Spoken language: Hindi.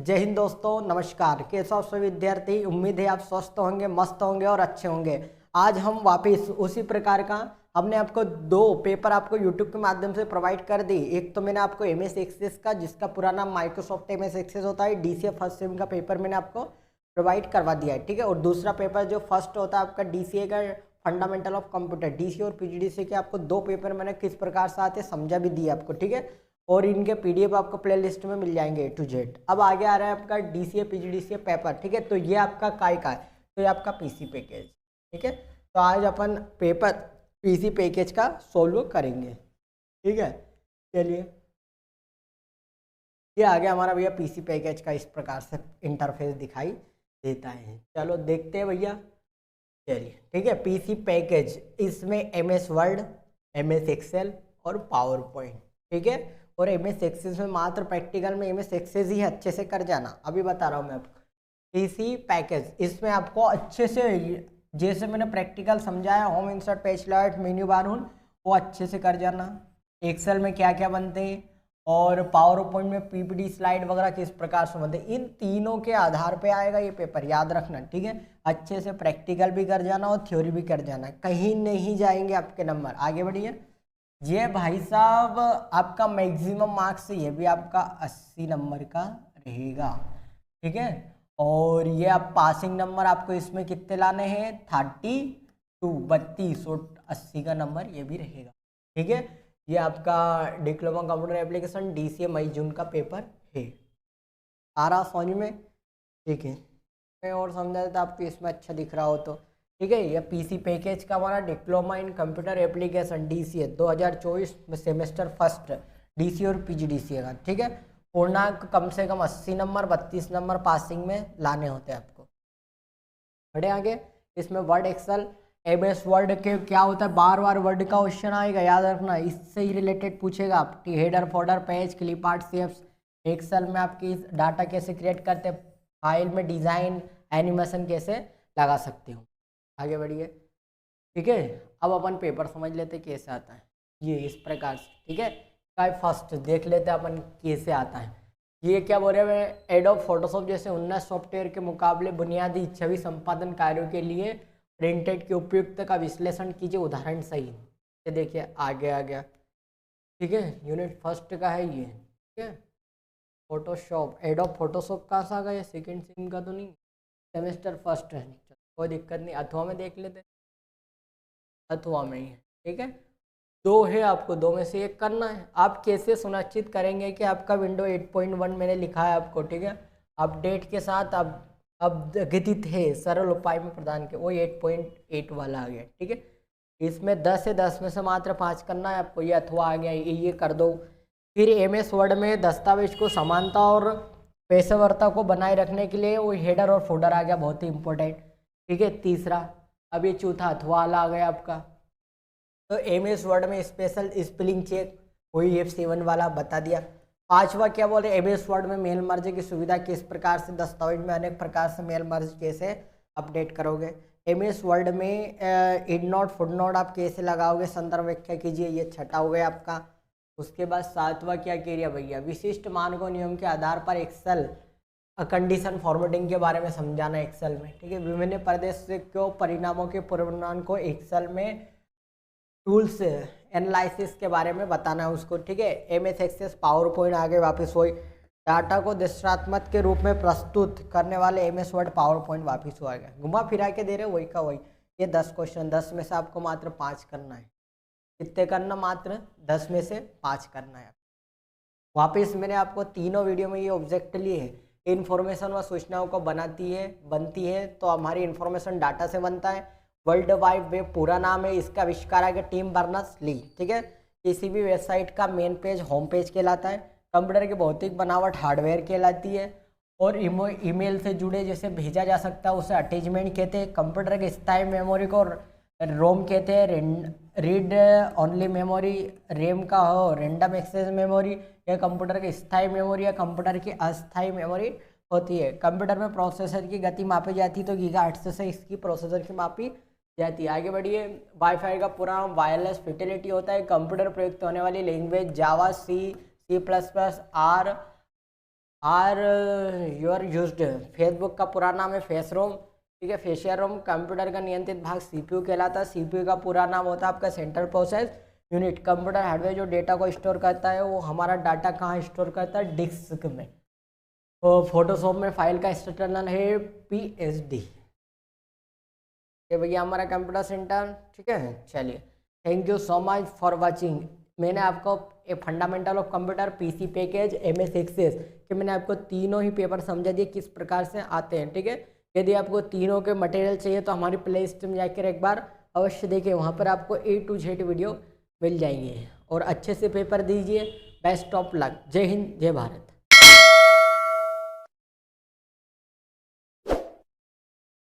जय हिंद दोस्तों, नमस्कार। कैसे आप सभी विद्यार्थी? उम्मीद है आप स्वस्थ होंगे, मस्त होंगे और अच्छे होंगे। आज हम वापस उसी प्रकार का हमने आपको दो पेपर आपको यूट्यूब के माध्यम से प्रोवाइड कर दी। एक तो मैंने आपको एमएस एक्सेस का, जिसका पूरा नाम माइक्रोसॉफ्ट एमएस एक्सेस होता है, डीसीए फर्स्ट सेम का पेपर मैंने आपको प्रोवाइड करवा दिया है, ठीक है। और दूसरा पेपर जो फर्स्ट होता है आपका डीसीए का, फंडामेंटल ऑफ कंप्यूटर, डीसीए और पीजीडीसीए के आपको दो पेपर मैंने किस प्रकार से आते समझा भी दिया आपको, ठीक है। और इनके पीडीएफ आपको प्लेलिस्ट में मिल जाएंगे A to Z। अब आगे आ रहा है आपका डीसीए पीजीडीसीए पेपर, ठीक है। तो ये आपका काय का है, तो ये आपका पीसी पैकेज, ठीक है। तो आज अपन पेपर पीसी पैकेज का सोल्व करेंगे, ठीक है। चलिए, ये आ गया हमारा भैया पीसी पैकेज का, इस प्रकार से इंटरफेस दिखाई देता है। चलो देखते हैं भैया, चलिए ठीक है। पीसी पैकेज, इसमें एमएस वर्ड, एमएस एक्सेल और पावर पॉइंट, ठीक है। और एमएस एक्सेस में मात्र प्रैक्टिकल में एमएस एक्सेस ही अच्छे से कर जाना, अभी बता रहा हूँ मैं आपको। पीसी पैकेज, इसमें आपको अच्छे से जैसे मैंने प्रैक्टिकल समझाया, home insert, page layout, menu bar, वो अच्छे से कर जाना। एक्सेल में क्या क्या बनते हैं और पावर पॉइंट में पीपीटी स्लाइड वगैरह किस प्रकार से बनते हैं, इन तीनों के आधार पे आएगा ये पेपर, याद रखना, ठीक है। अच्छे से प्रैक्टिकल भी कर जाना और थ्योरी भी कर जाना, कहीं नहीं जाएंगे आपके नंबर। आगे बढ़िए। ये भाई साहब आपका मैक्सिमम मार्क्स, ये भी आपका 80 नंबर का रहेगा, ठीक है। और ये आप पासिंग नंबर आपको इसमें कितने लाने हैं, 32 और 80 का नंबर ये भी रहेगा, ठीक है। ये आपका डिप्लोमा कंप्यूटर एप्लीकेशन डीसीए मई जून का पेपर है। आ रहा समझ में, ठीक है। मैं और समझा देता आपको, इसमें अच्छा दिख रहा हो तो, ठीक है। यह पीसी पैकेज का हमारा diploma in computer application DCA 2024 semester first, DCA और पीजीडीसीए का, ठीक है। पूर्णांक कम से कम 80 नंबर, 32 नंबर पासिंग में लाने होते हैं आपको। बढ़े आगे। इसमें वर्ड, एक्सेल, एमएस वर्ड के क्या होता है, बार बार वर्ड का क्वेश्चन आएगा, याद रखना, इससे ही रिलेटेड पूछेगा आप। Header, folder, page, clip art, shapes. Excel में आपकी डाटा कैसे क्रिएट करते हैं, फाइल में डिजाइन, एनिमेशन कैसे लगा सकते हो। आगे बढ़िए, ठीक है। अब अपन पेपर समझ लेते कैसे आता है, ये इस प्रकार से, ठीक है। काय फर्स्ट देख लेते अपन कैसे आता है। ये क्या बोल रहे हैं, एडोब फोटोशॉप जैसे उन्नत सॉफ्टवेयर के मुकाबले बुनियादी छवि संपादन कार्यों के लिए प्रिंटेड के उपयुक्त का विश्लेषण कीजिए, उदाहरण सही। ये देखिए आगे आ गया, ठीक है। यूनिट फर्स्ट का है ये, ठीक है। फोटोशॉप, एडोब फोटोशॉप कहाँ से आ गया, सेकेंड सेम का तो नहीं, सेमेस्टर फर्स्ट है, कोई दिक्कत नहीं। अथवा में देख लेते, अथवा में ही है, ठीक है। दो है, आपको दो में से एक करना है। आप कैसे सुनिश्चित करेंगे कि आपका विंडो 8.1 मैंने लिखा है आपको, ठीक है। अपडेट के साथ अब गठित है, सरल उपाय में प्रदान किया, वो 8.8 वाला आ गया, ठीक है। इसमें 10 है, 10 में से मात्र 5 करना है आपको, ये अथवा आ गया, ये कर दो। फिर एमएस वर्ड में दस्तावेज को समानता और पेशेवरता को बनाए रखने के लिए वो हेडर और फोल्डर आ गया, बहुत ही इंपॉर्टेंट, ठीक है। तीसरा, अब ये चौथा अथवा वाला आ गया आपका। तो एमएस वर्ड में स्पेशल स्पेलिंग चेक, वही F7 वाला बता दिया। पांचवा क्या बोले, एमएस वर्ड में मेल मर्ज की सुविधा किस प्रकार से, दस्तावेज में अनेक प्रकार से मेल मर्ज कैसे अपडेट करोगे। एमएस वर्ड में इंड नोट, फुट नोट आप कैसे लगाओगे, संदर्भ व्याख्या कीजिए, ये छठा हो गया आपका। उसके बाद सातवां क्या कह रहा भैया, विशिष्ट मानकों नियम के आधार पर एक्सेल कंडीशन फॉर्मेटिंग के बारे में समझाना एक्सेल में, ठीक है। विभिन्न प्रदेश के परिणामों के पूर्वानुमान को एक्सेल में टूल्स एनालिसिस के बारे में बताना है उसको, ठीक है। एमएस एक्सेस, पावर पॉइंट, आगे वापस वही डाटा को दृश्यात्मक के रूप में प्रस्तुत करने वाले एमएस वर्ड, पावर पॉइंट वापस हो गया, घुमा फिरा के दे रहे वही का वही। ये 10 क्वेश्चन, 10 में से आपको मात्र 5 करना है। कितने करना, मात्र 10 में से 5 करना है। वापस मैंने आपको तीनों वीडियो में ये ऑब्जेक्ट लिए है, इन्फॉर्मेशन व सूचनाओं को बनती है तो हमारी इन्फॉर्मेशन डाटा से बनता है। वर्ल्ड वाइड वेब पूरा नाम है, इसका आविष्कार है टिम बर्नर्स-ली, ठीक है। किसी भी वेबसाइट का मेन पेज होम पेज कहलाता है। कंप्यूटर की भौतिक बनावट हार्डवेयर कहलाती है। और ईमेल से जुड़े जैसे भेजा जा सकता है उसे अटैचमेंट कहते हैं। कंप्यूटर की स्थायी मेमोरी को रोम कहते हैं। रीड ओनली मेमोरी, रेम का हो रैंडम एक्सेस मेमोरी, यह कंप्यूटर की स्थायी मेमोरी या कंप्यूटर की अस्थायी मेमोरी होती है। कंप्यूटर में प्रोसेसर की गति मापी जाती है तो गीगाहर्ट्ज से इसकी प्रोसेसर की मापी जाती है। आगे बढ़िए। वाईफाई का पूरा वायरलेस फिडेलिटी होता है। कंप्यूटर प्रयुक्त होने वाली language Java, C, C++, are your used, Facebook का पूरा नाम है फेस रोम, ठीक है। फेशियल रोम कंप्यूटर का नियंत्रित भाग सीपीयू कहलाता है। सीपीयू का पूरा नाम होता है आपका central process unit. Computer hardware जो डेटा को स्टोर करता है वो हमारा डाटा कहाँ स्टोर करता है, डिस्क में। तो फोटोशॉप में फाइल का एक्सटर्नल है PSD। ये भैया हमारा कंप्यूटर सेंटर, ठीक है। चलिए, thank you so much for watching. मैंने आपको a fundamental of computer, PC package, MS access कि मैंने आपको तीनों ही पेपर समझा दिए किस प्रकार से आते हैं, ठीक है। यदि आपको तीनों के मटेरियल चाहिए तो हमारी प्ले लिस्ट में जाकर एक बार अवश्य देखिए, वहाँ पर आपको A to Z वीडियो मिल जाएंगे। और अच्छे से पेपर दीजिए। Best of luck. जय हिंद, जय भारत।